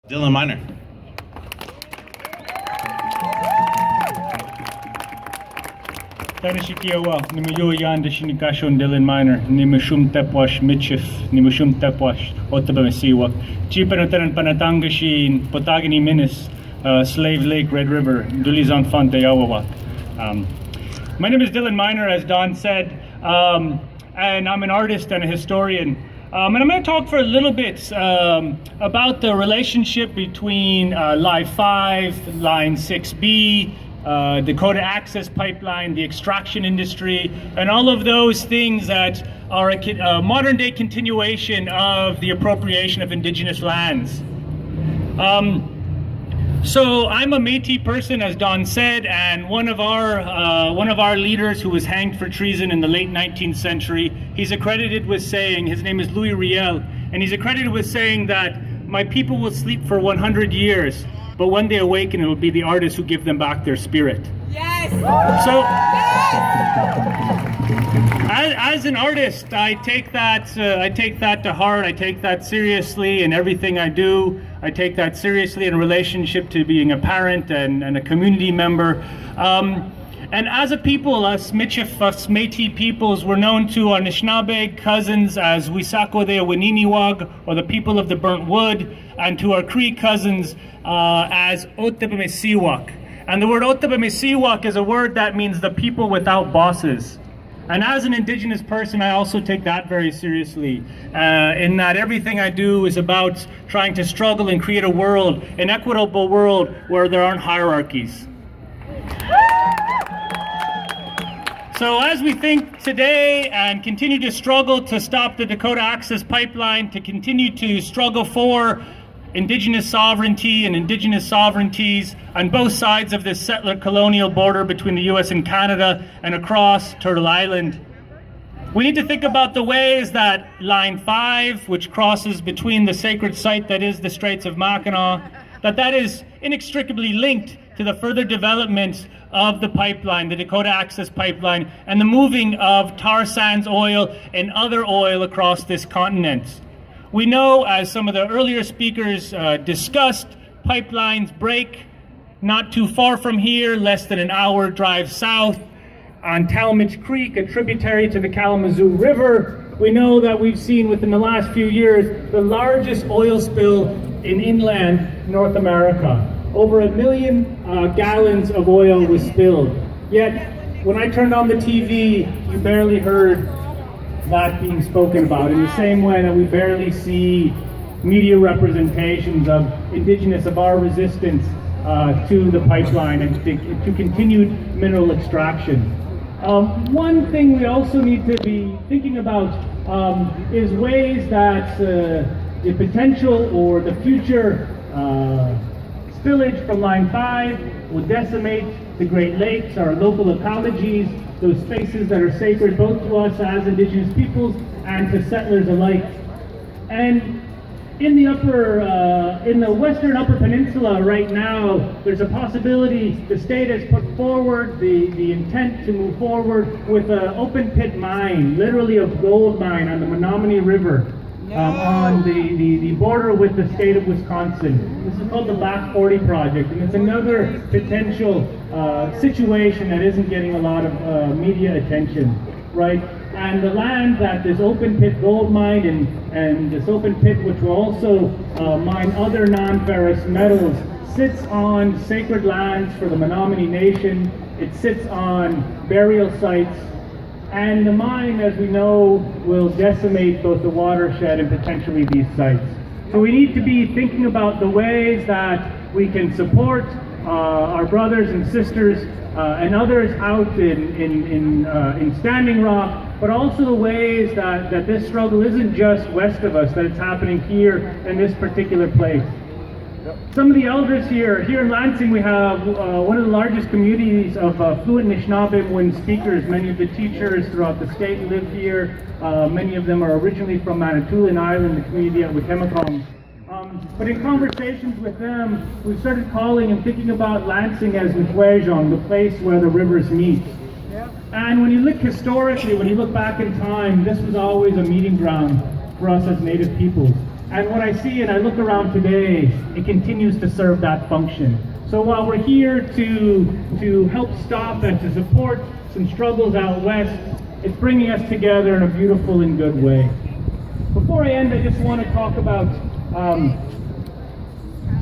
Dylan Miner. Tanishikiawa, Nimuyo Yanda Shinikashon Dylan Miner, Nimushum Tepwash Mitchif, Nimushum Tepwash, Otabamesiwa, Chipanatan Panatangashin, Potagini Minis, Slave Lake, Red River, Dulizan Fante Yawawak. My name is Dylan Miner, as Don said, and I'm an artist and a historian. And I'm going to talk for a little bit about the relationship between Line 5, Line 6B, Dakota Access Pipeline, the extraction industry, and all of those things that are a modern day continuation of the appropriation of indigenous lands. So I'm a Métis person, as Don said, and one of our leaders who was hanged for treason in the late 19th century, he's accredited with saying, his name is Louis Riel, and he's accredited with saying that my people will sleep for 100 years, but when they awaken, it will be the artists who give them back their spirit. Yes! So, yes! as an artist, I take that to heart. I take that seriously in everything I do. I take that seriously in relationship to being a parent and a community member. And as a people, us Michif, us Métis peoples, we're known to our Anishinaabe cousins as Wisako de Wininiwag, or the people of the burnt wood, and to our Cree cousins as Otepemisiwak. And the word Otepemisiwak is a word that means the people without bosses. And as an Indigenous person, I also take that very seriously, in that everything I do is about trying to struggle and create a world, an equitable world where there aren't hierarchies. So as we think today and continue to struggle to stop the Dakota Access Pipeline, to continue to struggle for Indigenous sovereignty and Indigenous sovereignties on both sides of this settler colonial border between the US and Canada and across Turtle Island, we need to think about the ways that Line 5, which crosses between the sacred site that is the Straits of Mackinac, that is inextricably linked to the further development of the pipeline, the Dakota Access Pipeline, and the moving of tar sands oil and other oil across this continent. We know, as some of the earlier speakers discussed, pipelines break not too far from here, less than an hour drive south, on Talmadge Creek, a tributary to the Kalamazoo River. We know that we've seen within the last few years the largest oil spill in inland North America. Over 1 million gallons of oil was spilled. Yet, when I turned on the TV, you barely heard that being spoken about, in the same way that we barely see media representations of Indigenous, of our resistance to the pipeline and to continued mineral extraction. One thing we also need to be thinking about is ways that the potential or the future spillage from Line 5 will decimate the Great Lakes, our local ecologies, those spaces that are sacred both to us as Indigenous peoples and to settlers alike. And in the western Upper Peninsula right now, there's a possibility the state has put forward the intent to move forward with an open pit mine, literally a gold mine on the Menominee River. On the border with the state of Wisconsin. This is called the Back 40 project, and it's another potential situation that isn't getting a lot of media attention, right? And the land that this open pit gold mine and this open pit, which will also mine other non-ferrous metals, sits on sacred lands for the Menominee Nation. It sits on burial sites. And the mine, as we know, will decimate both the watershed and potentially these sites. So we need to be thinking about the ways that we can support our brothers and sisters and others out in Standing Rock, but also the ways that this struggle isn't just west of us, that it's happening here in this particular place. Some of the elders here in Lansing, we have one of the largest communities of fluent Anishinaabe speakers. Many of the teachers throughout the state live here. Many of them are originally from Manitoulin Island, the community at Wikemekong. But in conversations with them, we started calling and thinking about Lansing as Nkwejong, the place where the rivers meet. And when you look historically, when you look back in time, this was always a meeting ground for us as Native peoples. And what I see and I look around today, it continues to serve that function. So while we're here to help stop and to support some struggles out west, it's bringing us together in a beautiful and good way. Before I end, I just want to talk about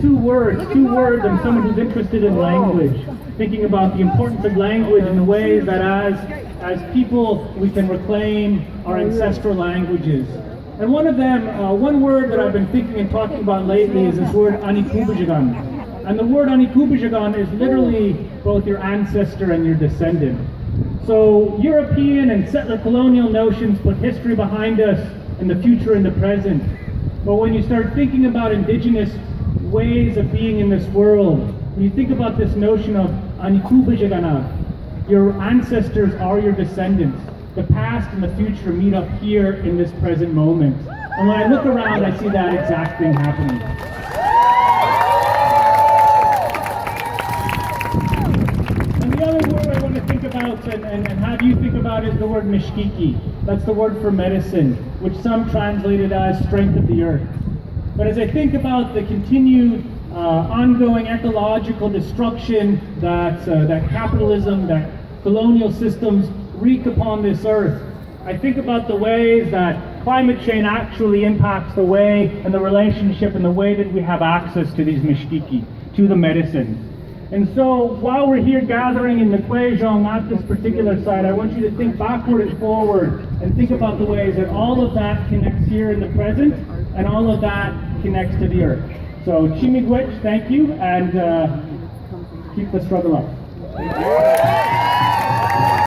two words. I'm someone who's interested in language, thinking about the importance of language and the ways that as people we can reclaim our ancestral languages. And one of them, one word that I've been thinking and talking about lately is this word Anikubijagan. And the word Anikubijagan is literally both your ancestor and your descendant. So European and settler colonial notions put history behind us and the future in the present. But when you start thinking about indigenous ways of being in this world, when you think about this notion of Anikubijagana, your ancestors are your descendants. The past and the future meet up here in this present moment. And when I look around, I see that exact thing happening. And the other word I want to think about and have you think about is the word mishkiki. That's the word for medicine, which some translated as strength of the earth. But as I think about the continued ongoing ecological destruction that capitalism, that colonial systems wreak upon this earth, I think about the ways that climate change actually impacts the way and the relationship and the way that we have access to these mishkiki, to the medicine. And so while we're here gathering in the Kwejong at this particular site, I want you to think backward and forward and think about the ways that all of that connects here in the present and all of that connects to the earth. So Chimigwech, thank you, and keep the struggle up.